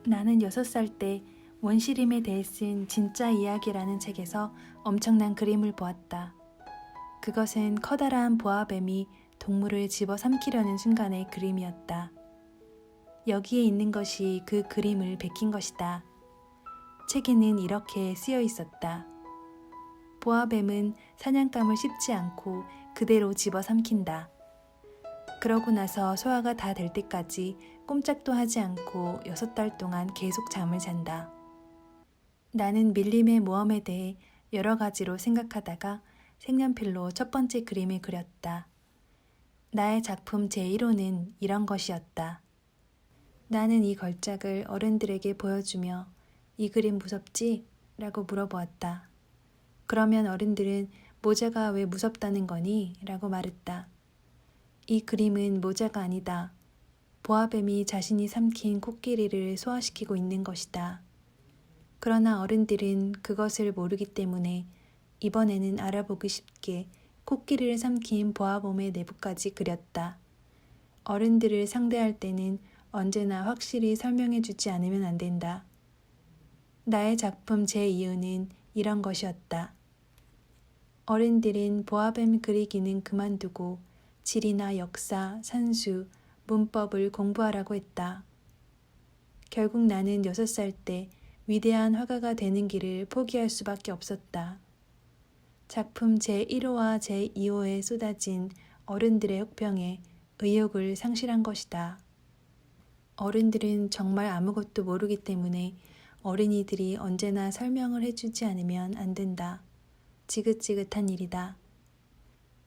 나는 6살 때 원시림에 대해 쓴 진짜 이야기라는 책에서 엄청난 그림을 보았다. 그것은 커다란 보아뱀이 동물을 집어삼키려는 순간의 그림이었다. 여기에 있는 것이 그 그림을 베낀 것이다. 책에는 이렇게 쓰여 있었다. 보아뱀은 사냥감을 씹지 않고 그대로 집어삼킨다. 그러고 나서 소화가 다 될 때까지 꼼짝도 하지 않고 6달 동안 계속 잠을 잔다. 나는 밀림의 모험에 대해 여러 가지로 생각하다가 색연필로 첫 번째 그림을 그렸다. 나의 작품 제1호는 이런 것이었다. 나는 이 걸작을 어른들에게 보여주며 이 그림 무섭지? 라고 물어보았다. 그러면 어른들은 모자가 왜 무섭다는 거니? 라고 말했다. 이 그림은 모자가 아니다. 보아뱀이 자신이 삼킨 코끼리를 소화시키고 있는 것이다. 그러나 어른들은 그것을 모르기 때문에 이번에는 알아보기 쉽게 코끼리를 삼킨 보아뱀의 내부까지 그렸다. 어른들을 상대할 때는 언제나 확실히 설명해주지 않으면 안 된다. 나의 작품 제2호는 이런 것이었다. 어른들은 보아뱀 그리기는 그만두고 지리나 역사, 산수, 문법을 공부하라고 했다. 결국 나는 6살 때 위대한 화가가 되는 길을 포기할 수밖에 없었다. 작품 제1호와 제2호에 쏟아진 어른들의 혹평에 의욕을 상실한 것이다. 어른들은 정말 아무것도 모르기 때문에 어린이들이 언제나 설명을 해주지 않으면 안 된다. 지긋지긋한 일이다.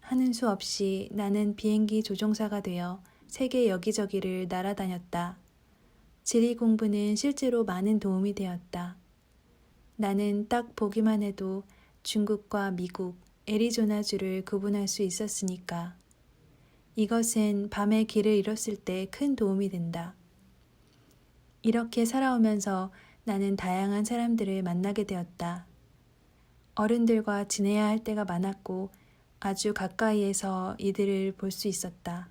하는 수 없이 나는 비행기 조종사가 되어 세계 여기저기를 날아다녔다. 지리 공부는 실제로 많은 도움이 되었다. 나는 딱 보기만 해도 중국과 미국, 애리조나주를 구분할 수 있었으니까. 이것은 밤에 길을 잃었을 때 큰 도움이 된다. 이렇게 살아오면서 나는 다양한 사람들을 만나게 되었다. 어른들과 지내야 할 때가 많았고 아주 가까이에서 이들을 볼 수 있었다.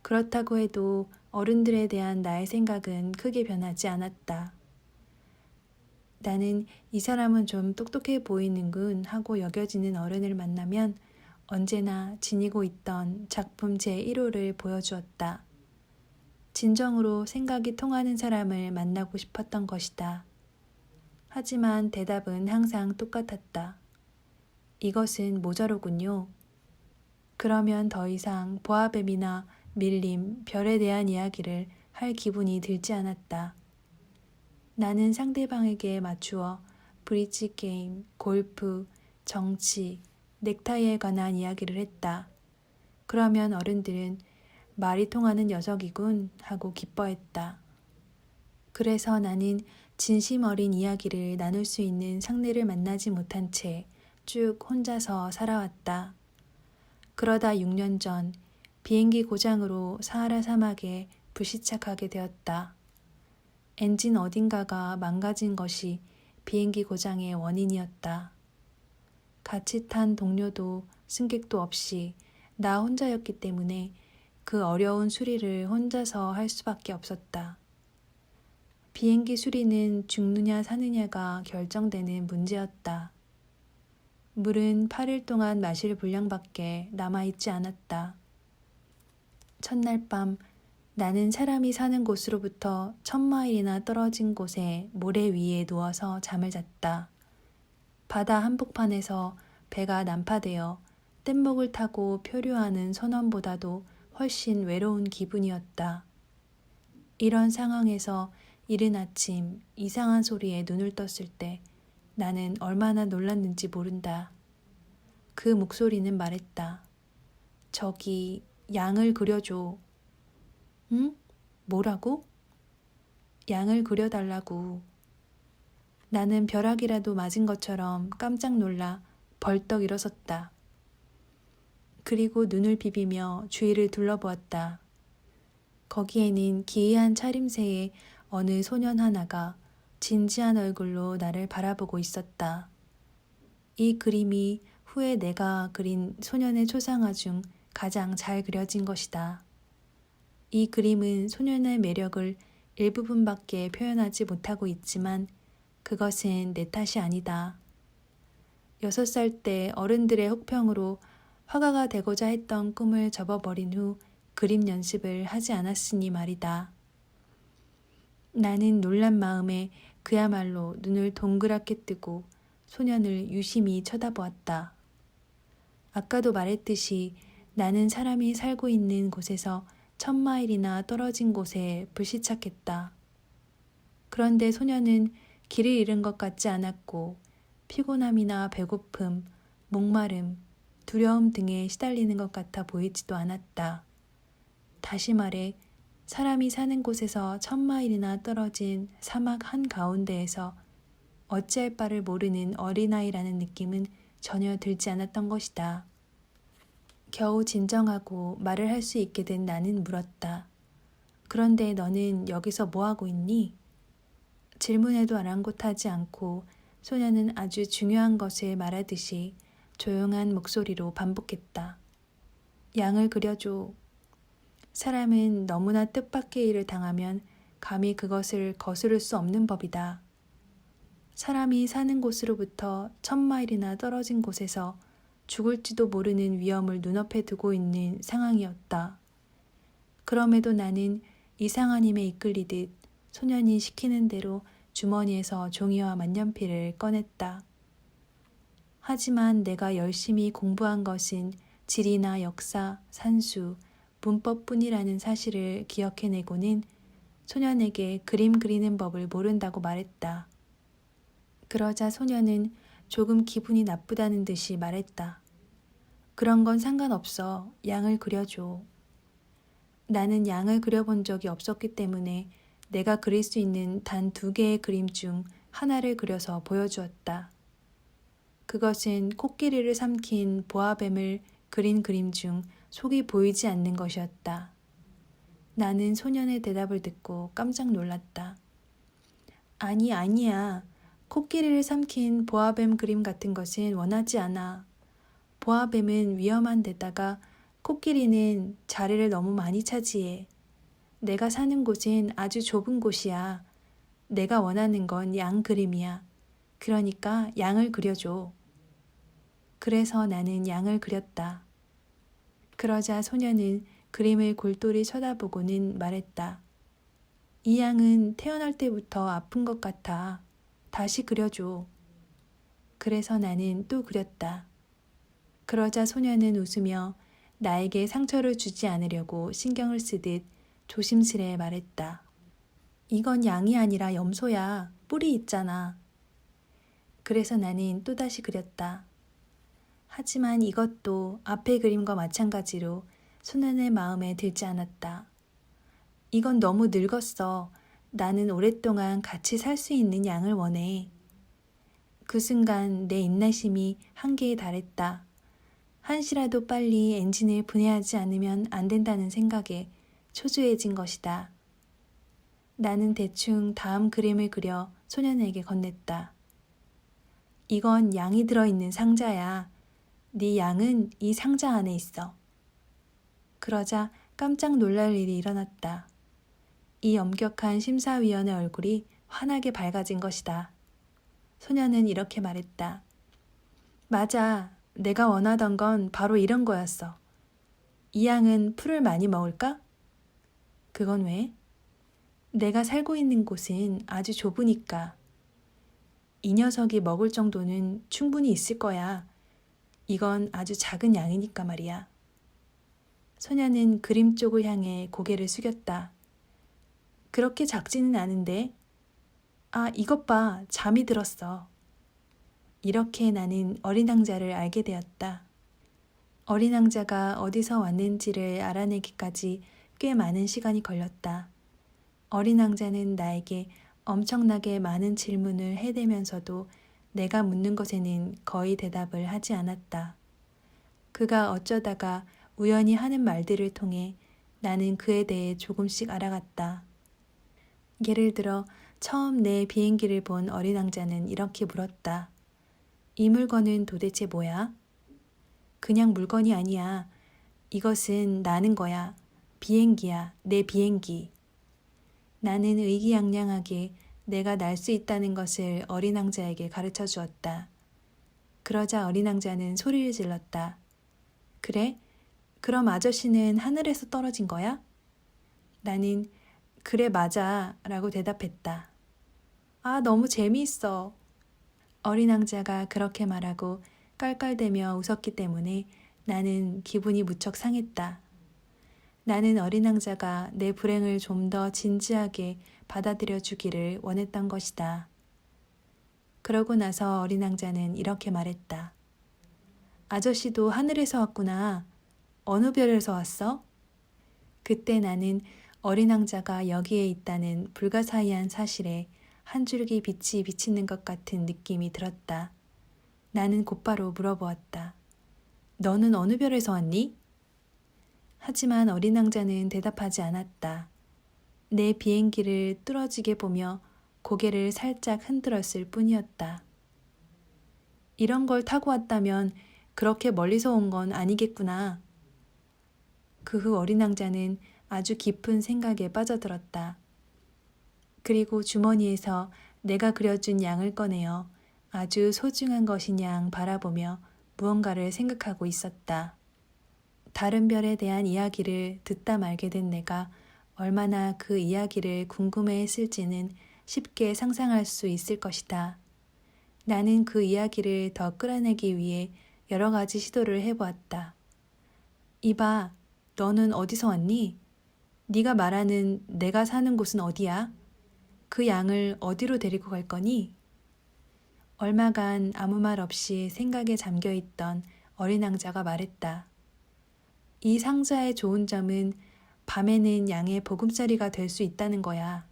그렇다고 해도 어른들에 대한 나의 생각은 크게 변하지 않았다. 나는 이 사람은 좀 똑똑해 보이는군 하고 여겨지는 어른을 만나면 언제나 지니고 있던 작품 제1호를 보여주었다. 진정으로 생각이 통하는 사람을 만나고 싶었던 것이다. 하지만 대답은 항상 똑같았다. 이것은 모자로군요. 그러면 더 이상 보아뱀이나 밀림, 별에 대한 이야기를 할 기분이 들지 않았다. 나는 상대방에게 맞추어 브릿지 게임, 골프, 정치, 넥타이에 관한 이야기를 했다. 그러면 어른들은 말이 통하는 녀석이군 하고 기뻐했다. 그래서 나는 진심 어린 이야기를 나눌 수 있는 상대를 만나지 못한 채 쭉 혼자서 살아왔다. 그러다 6년 전 비행기 고장으로 사하라 사막에 불시착하게 되었다. 엔진 어딘가가 망가진 것이 비행기 고장의 원인이었다. 같이 탄 동료도 승객도 없이 나 혼자였기 때문에 그 어려운 수리를 혼자서 할 수밖에 없었다. 비행기 수리는 죽느냐 사느냐가 결정되는 문제였다. 물은 8일 동안 마실 분량밖에 남아있지 않았다. 첫날 밤 나는 사람이 사는 곳으로부터 1000마일이나 떨어진 곳에 모래 위에 누워서 잠을 잤다. 바다 한복판에서 배가 난파되어 뗏목을 타고 표류하는 선원보다도 훨씬 외로운 기분이었다. 이런 상황에서 이른 아침 이상한 소리에 눈을 떴을 때 나는 얼마나 놀랐는지 모른다. 그 목소리는 말했다. 저기 양을 그려줘. 응? 뭐라고? 양을 그려달라고. 나는 벼락이라도 맞은 것처럼 깜짝 놀라 벌떡 일어섰다. 그리고 눈을 비비며 주위를 둘러보았다. 거기에는 기이한 차림새의 어느 소년 하나가 진지한 얼굴로 나를 바라보고 있었다. 이 그림이 후에 내가 그린 소년의 초상화 중 가장 잘 그려진 것이다. 이 그림은 소년의 매력을 일부분밖에 표현하지 못하고 있지만 그것은 내 탓이 아니다. 6살 때 어른들의 혹평으로 화가가 되고자 했던 꿈을 접어버린 후 그림 연습을 하지 않았으니 말이다. 나는 놀란 마음에 그야말로 눈을 동그랗게 뜨고 소년을 유심히 쳐다보았다. 아까도 말했듯이 나는 사람이 살고 있는 곳에서 1000마일이나 떨어진 곳에 불시착했다. 그런데 소년은 길을 잃은 것 같지 않았고 피곤함이나 배고픔, 목마름, 두려움 등에 시달리는 것 같아 보이지도 않았다. 다시 말해 사람이 사는 곳에서 1000마일이나 떨어진 사막 한가운데에서 어찌할 바를 모르는 어린아이라는 느낌은 전혀 들지 않았던 것이다. 겨우 진정하고 말을 할 수 있게 된 나는 물었다. 그런데 너는 여기서 뭐하고 있니? 질문에도 아랑곳하지 않고 소녀는 아주 중요한 것을 말하듯이 조용한 목소리로 반복했다. 양을 그려줘. 사람은 너무나 뜻밖의 일을 당하면 감히 그것을 거스를 수 없는 법이다. 사람이 사는 곳으로부터 1000마일이나 떨어진 곳에서 죽을지도 모르는 위험을 눈앞에 두고 있는 상황이었다. 그럼에도 나는 이상한 힘에 이끌리듯 소년이 시키는 대로 주머니에서 종이와 만년필을 꺼냈다. 하지만 내가 열심히 공부한 것은 지리나 역사, 산수, 문법뿐이라는 사실을 기억해내고는 소년에게 그림 그리는 법을 모른다고 말했다. 그러자 소년은 조금 기분이 나쁘다는 듯이 말했다. 그런 건 상관없어. 양을 그려줘. 나는 양을 그려본 적이 없었기 때문에 내가 그릴 수 있는 단 2개의 그림 중 하나를 그려서 보여주었다. 그것은 코끼리를 삼킨 보아뱀을 그린 그림 중 속이 보이지 않는 것이었다. 나는 소년의 대답을 듣고 깜짝 놀랐다. 아니야. 코끼리를 삼킨 보아뱀 그림 같은 것은 원하지 않아. 보아뱀은 위험한 데다가 코끼리는 자리를 너무 많이 차지해. 내가 사는 곳은 아주 좁은 곳이야. 내가 원하는 건 양 그림이야. 그러니까 양을 그려줘. 그래서 나는 양을 그렸다. 그러자 소녀는 그림을 골똘히 쳐다보고는 말했다. 이 양은 태어날 때부터 아픈 것 같아. 다시 그려줘. 그래서 나는 또 그렸다. 그러자 소녀는 웃으며 나에게 상처를 주지 않으려고 신경을 쓰듯 조심스레 말했다. 이건 양이 아니라 염소야. 뿔이 있잖아. 그래서 나는 또다시 그렸다. 하지만 이것도 앞의 그림과 마찬가지로 소년의 마음에 들지 않았다. 이건 너무 늙었어. 나는 오랫동안 같이 살 수 있는 양을 원해. 그 순간 내 인내심이 한계에 달했다. 한시라도 빨리 엔진을 분해하지 않으면 안 된다는 생각에 초조해진 것이다. 나는 대충 다음 그림을 그려 소년에게 건넸다. 이건 양이 들어있는 상자야. 네 양은 이 상자 안에 있어. 그러자 깜짝 놀랄 일이 일어났다. 이 엄격한 심사위원의 얼굴이 환하게 밝아진 것이다. 소년은 이렇게 말했다. 맞아. 내가 원하던 건 바로 이런 거였어. 이 양은 풀을 많이 먹을까? 그건 왜? 내가 살고 있는 곳은 아주 좁으니까. 이 녀석이 먹을 정도는 충분히 있을 거야. 이건 아주 작은 양이니까 말이야. 소녀는 그림 쪽을 향해 고개를 숙였다. 그렇게 작지는 않은데. 아, 이것 봐. 잠이 들었어. 이렇게 나는 어린 왕자를 알게 되었다. 어린 왕자가 어디서 왔는지를 알아내기까지 꽤 많은 시간이 걸렸다. 어린 왕자는 나에게 엄청나게 많은 질문을 해대면서도 내가 묻는 것에는 거의 대답을 하지 않았다. 그가 어쩌다가 우연히 하는 말들을 통해 나는 그에 대해 조금씩 알아갔다. 예를 들어 처음 내 비행기를 본 어린 왕자는 이렇게 물었다. 이 물건은 도대체 뭐야? 그냥 물건이 아니야. 이것은 나는 거야. 비행기야. 내 비행기. 나는 의기양양하게 내가 날 수 있다는 것을 어린 왕자에게 가르쳐 주었다. 그러자 어린 왕자는 소리를 질렀다. 그래? 그럼 아저씨는 하늘에서 떨어진 거야? 나는 그래 맞아 라고 대답했다. 아, 너무 재미있어. 어린 왕자가 그렇게 말하고 깔깔대며 웃었기 때문에 나는 기분이 무척 상했다. 나는 어린 왕자가 내 불행을 좀 더 진지하게 받아들여 주기를 원했던 것이다. 그러고 나서 어린 왕자는 이렇게 말했다. 아저씨도 하늘에서 왔구나. 어느 별에서 왔어? 그때 나는 어린 왕자가 여기에 있다는 불가사의한 사실에 한 줄기 빛이 비치는 것 같은 느낌이 들었다. 나는 곧바로 물어보았다. 너는 어느 별에서 왔니? 하지만 어린 왕자는 대답하지 않았다. 내 비행기를 뚫어지게 보며 고개를 살짝 흔들었을 뿐이었다. 이런 걸 타고 왔다면 그렇게 멀리서 온 건 아니겠구나. 그 후 어린 왕자는 아주 깊은 생각에 빠져들었다. 그리고 주머니에서 내가 그려준 양을 꺼내어 아주 소중한 것인 양 바라보며 무언가를 생각하고 있었다. 다른 별에 대한 이야기를 듣다 말게 된 내가 얼마나 그 이야기를 궁금해했을지는 쉽게 상상할 수 있을 것이다. 나는 그 이야기를 더 끌어내기 위해 여러 가지 시도를 해보았다. 이봐, 너는 어디서 왔니? 네가 말하는 내가 사는 곳은 어디야? 그 양을 어디로 데리고 갈 거니? 얼마간 아무 말 없이 생각에 잠겨있던 어린 왕자가 말했다. 이 상자의 좋은 점은 밤에는 양의 보금자리가 될 수 있다는 거야.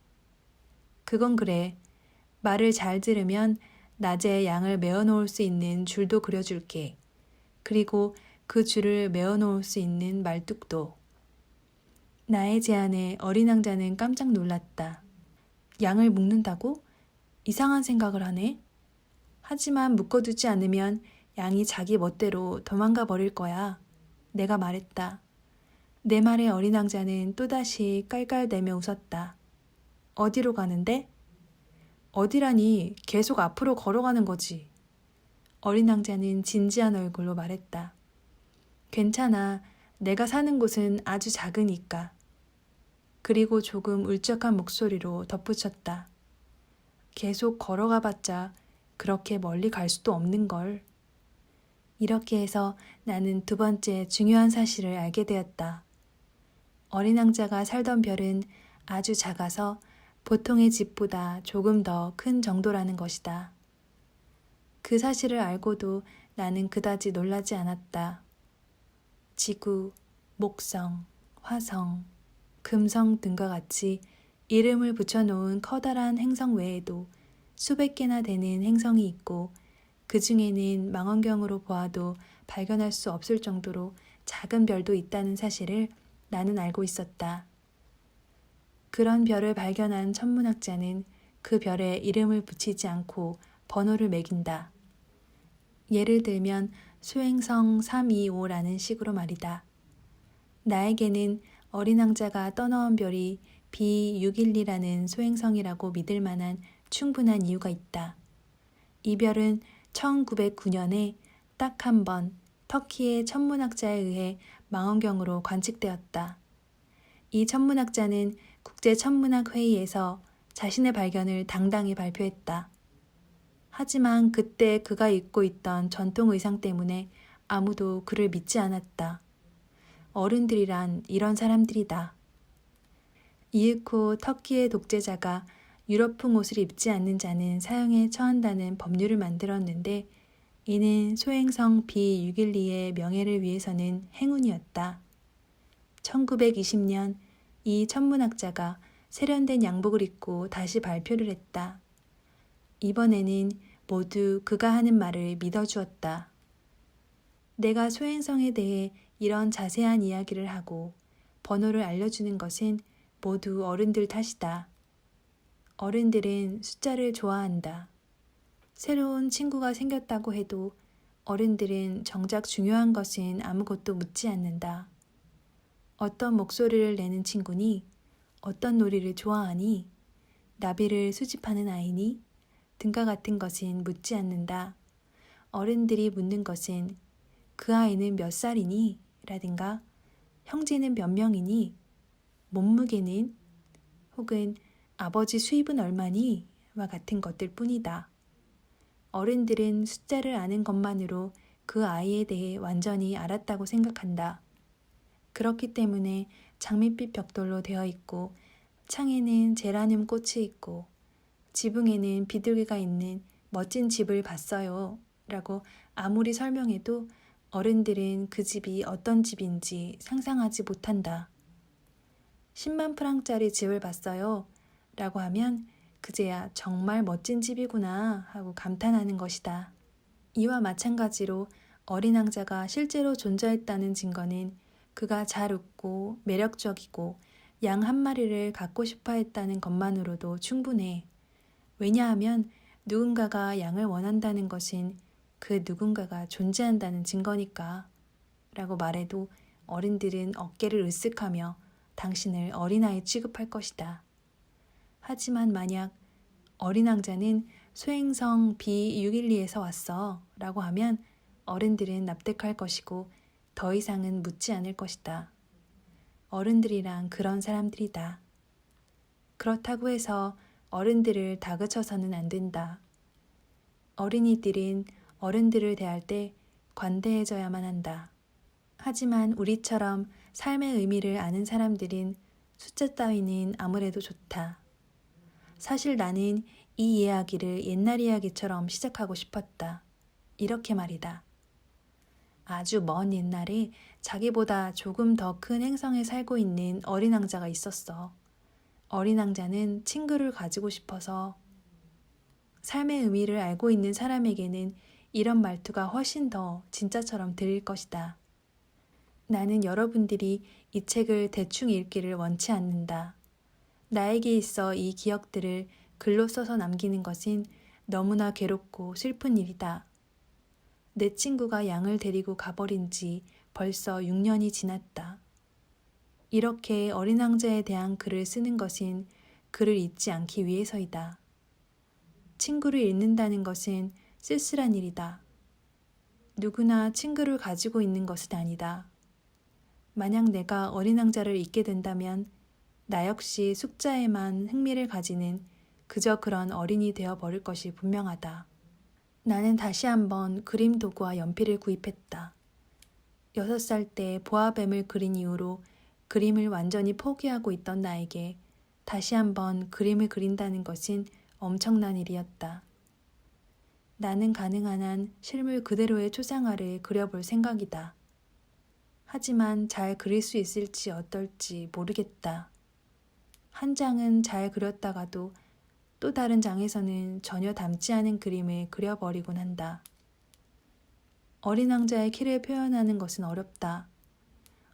그건 그래. 말을 잘 들으면 낮에 양을 메어 놓을 수 있는 줄도 그려줄게. 그리고 그 줄을 메어 놓을 수 있는 말뚝도. 나의 제안에 어린 왕자는 깜짝 놀랐다. 양을 묶는다고? 이상한 생각을 하네. 하지만 묶어두지 않으면 양이 자기 멋대로 도망가 버릴 거야. 내가 말했다. 내 말에 어린 왕자는 또다시 깔깔대며 웃었다. 어디로 가는데? 어디라니 계속 앞으로 걸어가는 거지. 어린 왕자는 진지한 얼굴로 말했다. 괜찮아. 내가 사는 곳은 아주 작으니까. 그리고 조금 울적한 목소리로 덧붙였다. 계속 걸어가 봤자 그렇게 멀리 갈 수도 없는 걸. 이렇게 해서 나는 두 번째 중요한 사실을 알게 되었다. 어린 왕자가 살던 별은 아주 작아서 보통의 집보다 조금 더 큰 정도라는 것이다. 그 사실을 알고도 나는 그다지 놀라지 않았다. 지구, 목성, 화성, 금성 등과 같이 이름을 붙여놓은 커다란 행성 외에도 수백 개나 되는 행성이 있고 그 중에는 망원경으로 보아도 발견할 수 없을 정도로 작은 별도 있다는 사실을 나는 알고 있었다. 그런 별을 발견한 천문학자는 그 별에 이름을 붙이지 않고 번호를 매긴다. 예를 들면 소행성 325라는 식으로 말이다. 나에게는 어린 왕자가 떠나온 별이 B612라는 소행성이라고 믿을 만한 충분한 이유가 있다. 이 별은 1909년에 딱 한 번 터키의 천문학자에 의해 망원경으로 관측되었다. 이 천문학자는 국제천문학회의에서 자신의 발견을 당당히 발표했다. 하지만 그때 그가 입고 있던 전통 의상 때문에 아무도 그를 믿지 않았다. 어른들이란 이런 사람들이다. 이윽고 터키의 독재자가 유럽풍 옷을 입지 않는 자는 사형에 처한다는 법률을 만들었는데 이는 소행성 B612의 명예를 위해서는 행운이었다. 1920년 이 천문학자가 세련된 양복을 입고 다시 발표를 했다. 이번에는 모두 그가 하는 말을 믿어주었다. 내가 소행성에 대해 이런 자세한 이야기를 하고 번호를 알려주는 것은 모두 어른들 탓이다. 어른들은 숫자를 좋아한다. 새로운 친구가 생겼다고 해도 어른들은 정작 중요한 것은 아무것도 묻지 않는다. 어떤 목소리를 내는 친구니? 어떤 놀이를 좋아하니? 나비를 수집하는 아이니? 등과 같은 것은 묻지 않는다. 어른들이 묻는 것은 그 아이는 몇 살이니? 라든가 형제는 몇 명이니? 몸무게는? 혹은 아버지 수입은 얼마니? 와 같은 것들 뿐이다. 어른들은 숫자를 아는 것만으로 그 아이에 대해 완전히 알았다고 생각한다. 그렇기 때문에 장밋빛 벽돌로 되어 있고 창에는 제라늄 꽃이 있고 지붕에는 비둘기가 있는 멋진 집을 봤어요. 라고 아무리 설명해도 어른들은 그 집이 어떤 집인지 상상하지 못한다. 10만 프랑짜리 집을 봤어요. 라고 하면 그제야 정말 멋진 집이구나 하고 감탄하는 것이다. 이와 마찬가지로 어린 왕자가 실제로 존재했다는 증거는 그가 잘 웃고 매력적이고 양 한 마리를 갖고 싶어 했다는 것만으로도 충분해. 왜냐하면 누군가가 양을 원한다는 것은 그 누군가가 존재한다는 증거니까. 라고 말해도 어른들은 어깨를 으쓱하며 당신을 어린아이 취급할 것이다. 하지만 만약 어린 왕자는 소행성 B612에서 왔어 라고 하면 어른들은 납득할 것이고 더 이상은 묻지 않을 것이다. 어른들이란 그런 사람들이다. 그렇다고 해서 어른들을 다그쳐서는 안 된다. 어린이들은 어른들을 대할 때 관대해져야만 한다. 하지만 우리처럼 삶의 의미를 아는 사람들은 숫자 따위는 아무래도 좋다. 사실 나는 이 이야기를 옛날 이야기처럼 시작하고 싶었다. 이렇게 말이다. 아주 먼 옛날에 자기보다 조금 더 큰 행성에 살고 있는 어린 왕자가 있었어. 어린 왕자는 친구를 가지고 싶어서 삶의 의미를 알고 있는 사람에게는 이런 말투가 훨씬 더 진짜처럼 들릴 것이다. 나는 여러분들이 이 책을 대충 읽기를 원치 않는다. 나에게 있어 이 기억들을 글로 써서 남기는 것은 너무나 괴롭고 슬픈 일이다. 내 친구가 양을 데리고 가버린 지 벌써 6년이 지났다. 이렇게 어린 왕자에 대한 글을 쓰는 것은 그를 잊지 않기 위해서이다. 친구를 잃는다는 것은 쓸쓸한 일이다. 누구나 친구를 가지고 있는 것은 아니다. 만약 내가 어린 왕자를 잊게 된다면 나 역시 숫자에만 흥미를 가지는 그저 그런 어린이 되어 버릴 것이 분명하다. 나는 다시 한번 그림 도구와 연필을 구입했다. 6살 때 보아뱀을 그린 이후로 그림을 완전히 포기하고 있던 나에게 다시 한번 그림을 그린다는 것은 엄청난 일이었다. 나는 가능한 한 실물 그대로의 초상화를 그려볼 생각이다. 하지만 잘 그릴 수 있을지 어떨지 모르겠다. 한 장은 잘 그렸다가도 또 다른 장에서는 전혀 닮지 않은 그림을 그려버리곤 한다. 어린 왕자의 키를 표현하는 것은 어렵다.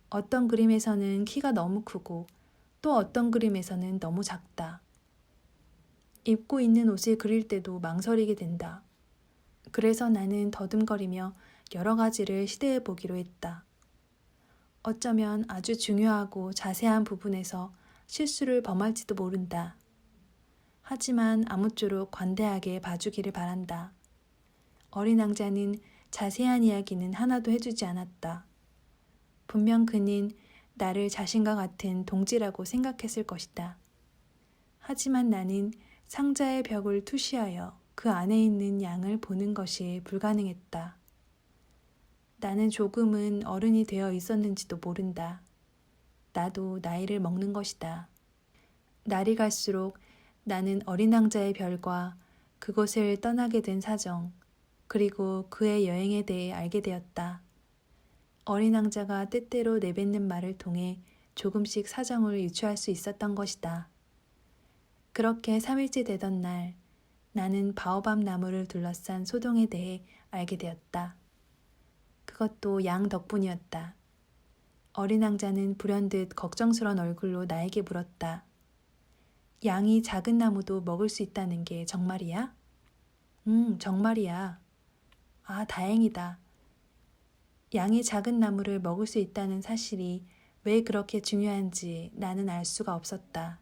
어떤 그림에서는 키가 너무 크고 또 어떤 그림에서는 너무 작다. 입고 있는 옷을 그릴 때도 망설이게 된다. 그래서 나는 더듬거리며 여러 가지를 시도해 보기로 했다. 어쩌면 아주 중요하고 자세한 부분에서 실수를 범할지도 모른다. 하지만 아무쪼록 관대하게 봐주기를 바란다. 어린 왕자는 자세한 이야기는 하나도 해주지 않았다. 분명 그는 나를 자신과 같은 동지라고 생각했을 것이다. 하지만 나는 상자의 벽을 투시하여 그 안에 있는 양을 보는 것이 불가능했다. 나는 조금은 어른이 되어 있었는지도 모른다. 나도 나이를 먹는 것이다. 날이 갈수록 나는 어린 왕자의 별과 그곳을 떠나게 된 사정, 그리고 그의 여행에 대해 알게 되었다. 어린 왕자가 때때로 내뱉는 말을 통해 조금씩 사정을 유추할 수 있었던 것이다. 그렇게 3일째 되던 날, 나는 바오밤 나무를 둘러싼 소동에 대해 알게 되었다. 그것도 양 덕분이었다. 어린 왕자는 불현듯 걱정스러운 얼굴로 나에게 물었다. 양이 작은 나무도 먹을 수 있다는 게 정말이야? 정말이야. 아, 다행이다. 양이 작은 나무를 먹을 수 있다는 사실이 왜 그렇게 중요한지 나는 알 수가 없었다.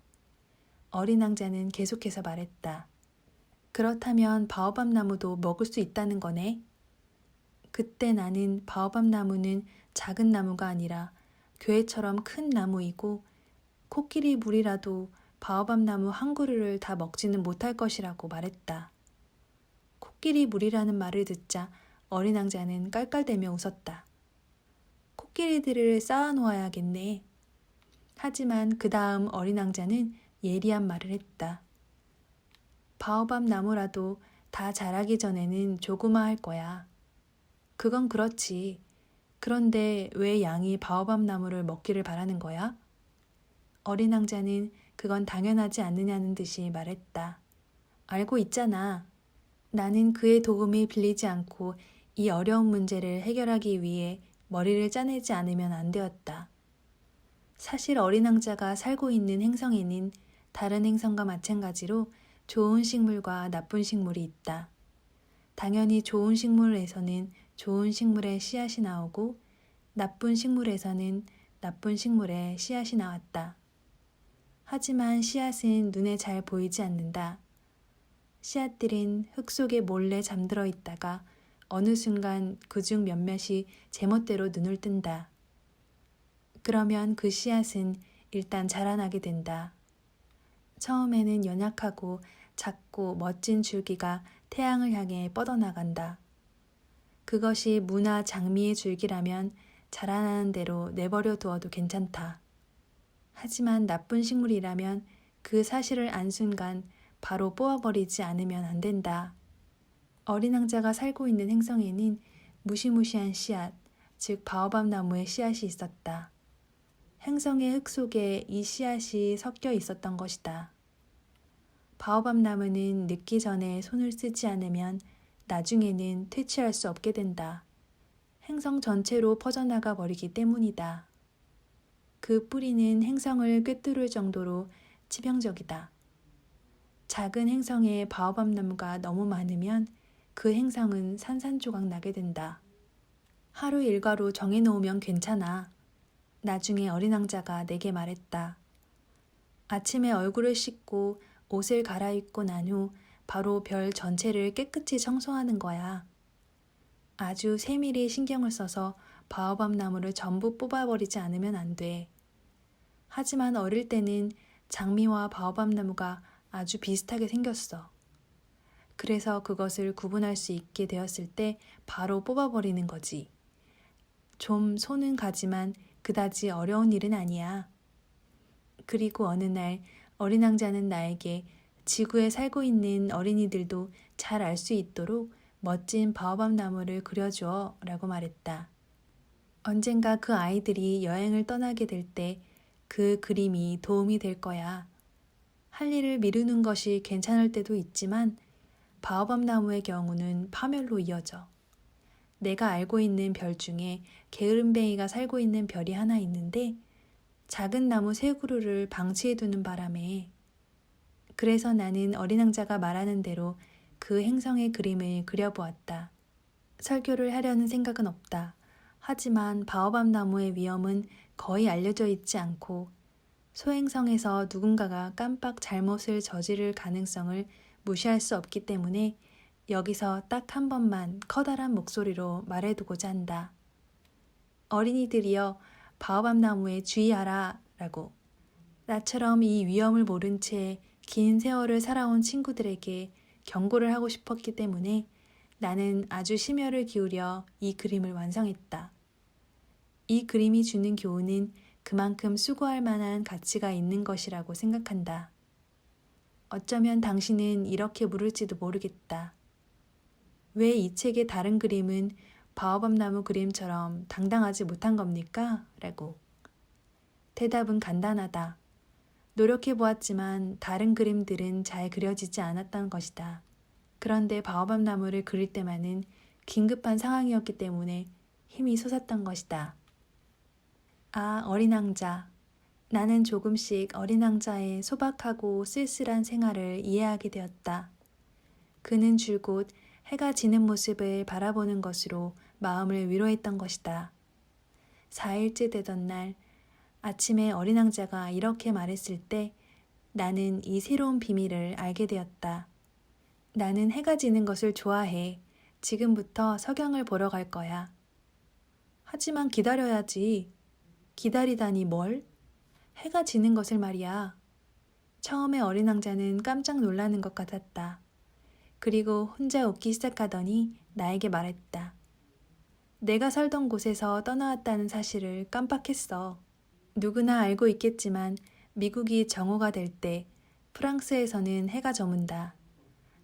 어린 왕자는 계속해서 말했다. 그렇다면 바오밥 나무도 먹을 수 있다는 거네? 그때 나는 바오밥 나무는 작은 나무가 아니라 교회처럼 큰 나무이고 코끼리 물이라도 바오밥 나무 한 그루를 다 먹지는 못할 것이라고 말했다. 코끼리 물이라는 말을 듣자 어린 왕자는 깔깔대며 웃었다. 코끼리들을 쌓아놓아야겠네. 하지만 그 다음 어린 왕자는 예리한 말을 했다. 바오밥 나무라도 다 자라기 전에는 조그마할 거야. 그건 그렇지. 그런데 왜 양이 바오밥 나무를 먹기를 바라는 거야? 어린 왕자는 그건 당연하지 않느냐는 듯이 말했다. 알고 있잖아. 나는 그의 도움을 빌리지 않고 이 어려운 문제를 해결하기 위해 머리를 짜내지 않으면 안 되었다. 사실 어린 왕자가 살고 있는 행성에는 다른 행성과 마찬가지로 좋은 식물과 나쁜 식물이 있다. 당연히 좋은 식물에서는 좋은 식물의 씨앗이 나오고 나쁜 식물에서는 나쁜 식물의 씨앗이 나왔다. 하지만 씨앗은 눈에 잘 보이지 않는다. 씨앗들은 흙 속에 몰래 잠들어 있다가 어느 순간 그중 몇몇이 제멋대로 눈을 뜬다. 그러면 그 씨앗은 일단 자라나게 된다. 처음에는 연약하고 작고 멋진 줄기가 태양을 향해 뻗어나간다. 그것이 무나 장미의 줄기라면 자라나는 대로 내버려 두어도 괜찮다. 하지만 나쁜 식물이라면 그 사실을 안 순간 바로 뽑아버리지 않으면 안 된다. 어린 왕자가 살고 있는 행성에는 무시무시한 씨앗, 즉 바오밥 나무의 씨앗이 있었다. 행성의 흙 속에 이 씨앗이 섞여 있었던 것이다. 바오밥 나무는 늙기 전에 손을 쓰지 않으면 나중에는 퇴치할 수 없게 된다. 행성 전체로 퍼져나가 버리기 때문이다. 그 뿌리는 행성을 꿰뚫을 정도로 치명적이다. 작은 행성에 바오밥 나무가 너무 많으면 그 행성은 산산조각 나게 된다. 하루 일과로 정해놓으면 괜찮아. 나중에 어린 왕자가 내게 말했다. 아침에 얼굴을 씻고 옷을 갈아입고 난 후 바로 별 전체를 깨끗이 청소하는 거야. 아주 세밀히 신경을 써서 바오밥 나무를 전부 뽑아버리지 않으면 안 돼. 하지만 어릴 때는 장미와 바오밥 나무가 아주 비슷하게 생겼어. 그래서 그것을 구분할 수 있게 되었을 때 바로 뽑아버리는 거지. 좀 손은 가지만 그다지 어려운 일은 아니야. 그리고 어느 날 어린 왕자는 나에게 지구에 살고 있는 어린이들도 잘 알 수 있도록 멋진 바오밥 나무를 그려줘 라고 말했다. 언젠가 그 아이들이 여행을 떠나게 될 때 그 그림이 도움이 될 거야. 할 일을 미루는 것이 괜찮을 때도 있지만 바오밥 나무의 경우는 파멸로 이어져. 내가 알고 있는 별 중에 게으름뱅이가 살고 있는 별이 하나 있는데 작은 나무 세 그루를 방치해두는 바람에 그래서 나는 어린 왕자가 말하는 대로 그 행성의 그림을 그려보았다. 설교를 하려는 생각은 없다. 하지만 바오밥 나무의 위험은 거의 알려져 있지 않고 소행성에서 누군가가 깜빡 잘못을 저지를 가능성을 무시할 수 없기 때문에 여기서 딱 한 번만 커다란 목소리로 말해두고자 한다. 어린이들이여 바오밥 나무에 주의하라 라고. 나처럼 이 위험을 모른 채 긴 세월을 살아온 친구들에게 경고를 하고 싶었기 때문에 나는 아주 심혈을 기울여 이 그림을 완성했다. 이 그림이 주는 교훈은 그만큼 수고할 만한 가치가 있는 것이라고 생각한다. 어쩌면 당신은 이렇게 물을지도 모르겠다. 왜 이 책의 다른 그림은 바오밥 나무 그림처럼 당당하지 못한 겁니까? 라고. 대답은 간단하다. 노력해 보았지만 다른 그림들은 잘 그려지지 않았던 것이다. 그런데 바오밥 나무를 그릴 때만은 긴급한 상황이었기 때문에 힘이 솟았던 것이다. 아, 어린 왕자. 나는 조금씩 어린 왕자의 소박하고 쓸쓸한 생활을 이해하게 되었다. 그는 줄곧 해가 지는 모습을 바라보는 것으로 마음을 위로했던 것이다. 4일째 되던 날 아침에 어린 왕자가 이렇게 말했을 때 나는 이 새로운 비밀을 알게 되었다. 나는 해가 지는 것을 좋아해. 지금부터 석양을 보러 갈 거야. 하지만 기다려야지. 기다리다니 뭘? 해가 지는 것을 말이야. 처음에 어린 왕자는 깜짝 놀라는 것 같았다. 그리고 혼자 웃기 시작하더니 나에게 말했다. 내가 살던 곳에서 떠나왔다는 사실을 깜빡했어. 누구나 알고 있겠지만 미국이 정오가 될 때 프랑스에서는 해가 저문다.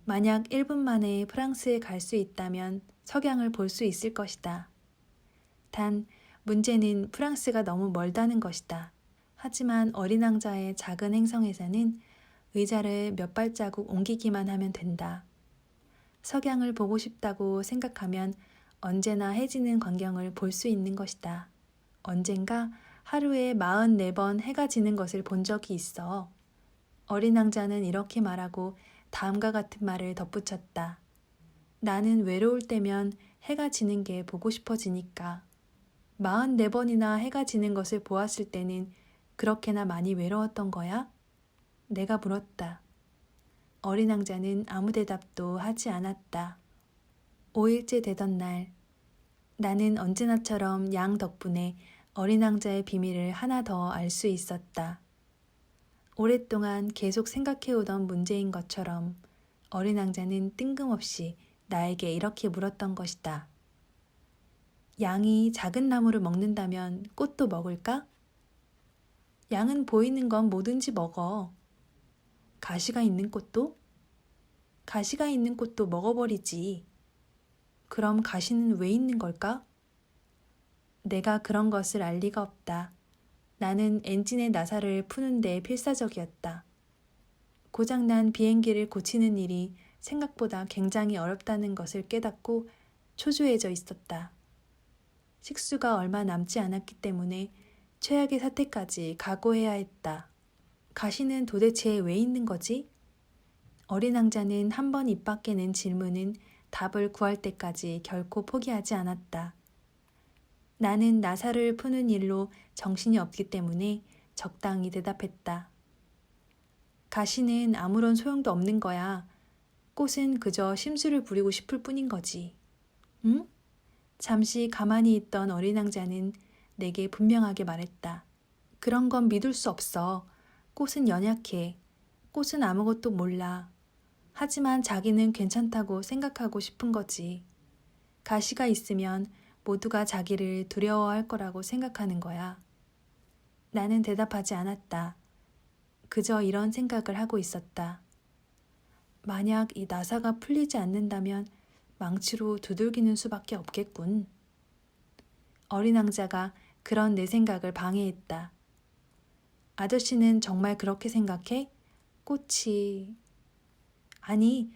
만약 1분 만에 프랑스에 갈 수 있다면 석양을 볼 수 있을 것이다. 단 문제는 프랑스가 너무 멀다는 것이다. 하지만 어린 왕자의 작은 행성에서는 의자를 몇 발자국 옮기기만 하면 된다. 석양을 보고 싶다고 생각하면 언제나 해지는 광경을 볼 수 있는 것이다. 언젠가 하루에 44번 해가 지는 것을 본 적이 있어. 어린 왕자는 이렇게 말하고 다음과 같은 말을 덧붙였다. 나는 외로울 때면 해가 지는 게 보고 싶어지니까. 44번이나 해가 지는 것을 보았을 때는 그렇게나 많이 외로웠던 거야? 내가 물었다. 어린 왕자는 아무 대답도 하지 않았다. 5일째 되던 날, 나는 언제나처럼 양 덕분에 어린 왕자의 비밀을 하나 더 알 수 있었다. 오랫동안 계속 생각해오던 문제인 것처럼 어린 왕자는 뜬금없이 나에게 이렇게 물었던 것이다. 양이 작은 나무를 먹는다면 꽃도 먹을까? 양은 보이는 건 뭐든지 먹어. 가시가 있는 꽃도? 가시가 있는 꽃도 먹어버리지. 그럼 가시는 왜 있는 걸까? 내가 그런 것을 알 리가 없다. 나는 엔진의 나사를 푸는 데 필사적이었다. 고장난 비행기를 고치는 일이 생각보다 굉장히 어렵다는 것을 깨닫고 초조해져 있었다. 식수가 얼마 남지 않았기 때문에 최악의 사태까지 각오해야 했다. 가시는 도대체 왜 있는 거지? 어린 왕자는 한 번 입 밖에 낸 질문은 답을 구할 때까지 결코 포기하지 않았다. 나는 나사를 푸는 일로 정신이 없기 때문에 적당히 대답했다. 가시는 아무런 소용도 없는 거야. 꽃은 그저 심술을 부리고 싶을 뿐인 거지. 응? 잠시 가만히 있던 어린 왕자는 내게 분명하게 말했다. 그런 건 믿을 수 없어. 꽃은 연약해. 꽃은 아무것도 몰라. 하지만 자기는 괜찮다고 생각하고 싶은 거지. 가시가 있으면 모두가 자기를 두려워할 거라고 생각하는 거야. 나는 대답하지 않았다. 그저 이런 생각을 하고 있었다. 만약 이 나사가 풀리지 않는다면 망치로 두들기는 수밖에 없겠군. 어린 왕자가 그런 내 생각을 방해했다. 아저씨는 정말 그렇게 생각해? 꽃이... 아니,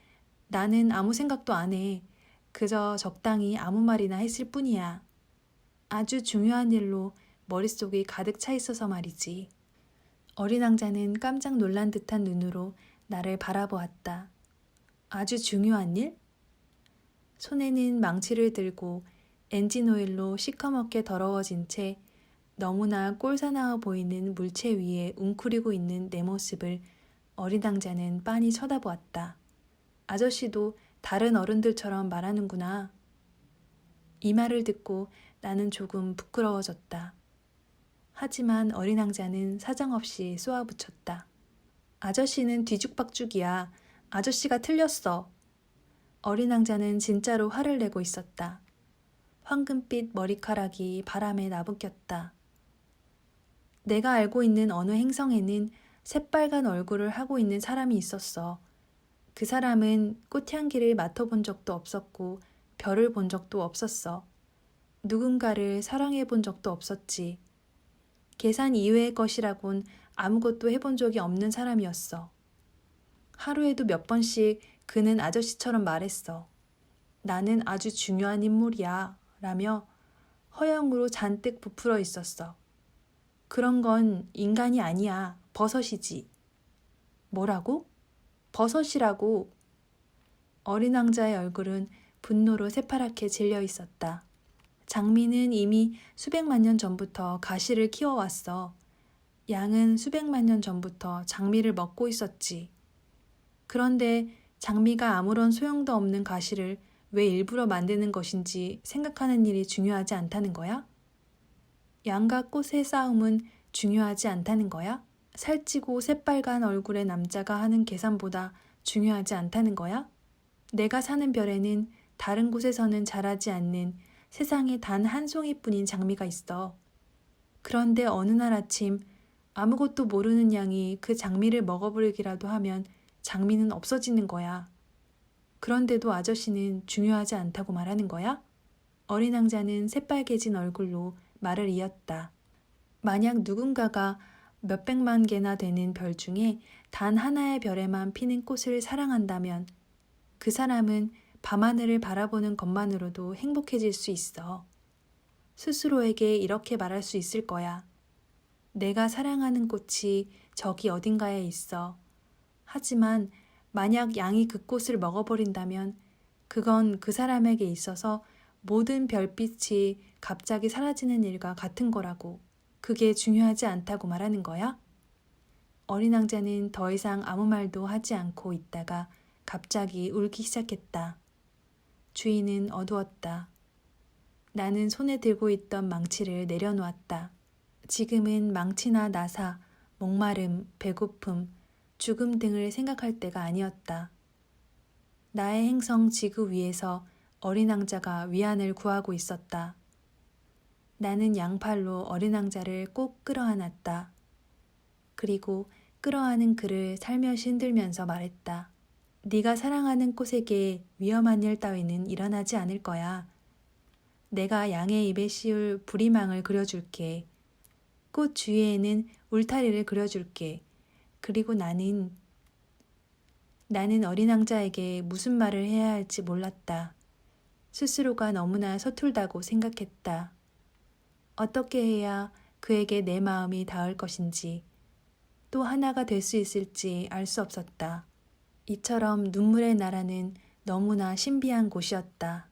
나는 아무 생각도 안 해. 그저 적당히 아무 말이나 했을 뿐이야. 아주 중요한 일로 머릿속이 가득 차 있어서 말이지. 어린 왕자는 깜짝 놀란 듯한 눈으로 나를 바라보았다. 아주 중요한 일? 손에는 망치를 들고 엔진 오일로 시커멓게 더러워진 채 너무나 꼴사나워 보이는 물체 위에 웅크리고 있는 내 모습을 어린 왕자는 빤히 쳐다보았다. 아저씨도 다른 어른들처럼 말하는구나. 이 말을 듣고 나는 조금 부끄러워졌다. 하지만 어린 왕자는 사정없이 쏘아붙였다. 아저씨는 뒤죽박죽이야. 아저씨가 틀렸어. 어린 왕자는 진짜로 화를 내고 있었다. 황금빛 머리카락이 바람에 나부꼈다. 내가 알고 있는 어느 행성에는 새빨간 얼굴을 하고 있는 사람이 있었어. 그 사람은 꽃향기를 맡아본 적도 없었고 별을 본 적도 없었어. 누군가를 사랑해 본 적도 없었지. 계산 이외의 것이라곤 아무것도 해본 적이 없는 사람이었어. 하루에도 몇 번씩 그는 아저씨처럼 말했어. 나는 아주 중요한 인물이야 라며 허영으로 잔뜩 부풀어 있었어. 그런 건 인간이 아니야. 버섯이지. 뭐라고? 버섯이라고. 어린 왕자의 얼굴은 분노로 새파랗게 질려 있었다. 장미는 이미 수백만 년 전부터 가시를 키워왔어. 양은 수백만 년 전부터 장미를 먹고 있었지. 그런데 장미가 아무런 소용도 없는 가시를 왜 일부러 만드는 것인지 생각하는 일이 중요하지 않다는 거야? 양과 꽃의 싸움은 중요하지 않다는 거야? 살찌고 새빨간 얼굴의 남자가 하는 계산보다 중요하지 않다는 거야? 내가 사는 별에는 다른 곳에서는 자라지 않는 세상에 단 한 송이뿐인 장미가 있어. 그런데 어느 날 아침 아무것도 모르는 양이 그 장미를 먹어버리기라도 하면 장미는 없어지는 거야. 그런데도 아저씨는 중요하지 않다고 말하는 거야? 어린 왕자는 새빨개진 얼굴로 말을 이었다. 만약 누군가가 몇백만 개나 되는 별 중에 단 하나의 별에만 피는 꽃을 사랑한다면 그 사람은 밤하늘을 바라보는 것만으로도 행복해질 수 있어. 스스로에게 이렇게 말할 수 있을 거야. 내가 사랑하는 꽃이 저기 어딘가에 있어. 하지만 만약 양이 그 꽃을 먹어버린다면 그건 그 사람에게 있어서 모든 별빛이 갑자기 사라지는 일과 같은 거라고. 그게 중요하지 않다고 말하는 거야? 어린 왕자는 더 이상 아무 말도 하지 않고 있다가 갑자기 울기 시작했다. 주위는 어두웠다. 나는 손에 들고 있던 망치를 내려놓았다. 지금은 망치나 나사, 목마름, 배고픔, 죽음 등을 생각할 때가 아니었다. 나의 행성 지구 위에서 어린 왕자가 위안을 구하고 있었다. 나는 양팔로 어린 왕자를 꼭 끌어안았다. 그리고 끌어안은 그를 살며시 흔들면서 말했다. 네가 사랑하는 꽃에게 위험한 일 따위는 일어나지 않을 거야. 내가 양의 입에 씌울 부리망을 그려줄게. 꽃 주위에는 울타리를 그려줄게. 그리고 나는 어린 왕자에게 무슨 말을 해야 할지 몰랐다. 스스로가 너무나 서툴다고 생각했다. 어떻게 해야 그에게 내 마음이 닿을 것인지, 또 하나가 될 수 있을지 알 수 없었다. 이처럼 눈물의 나라는 너무나 신비한 곳이었다.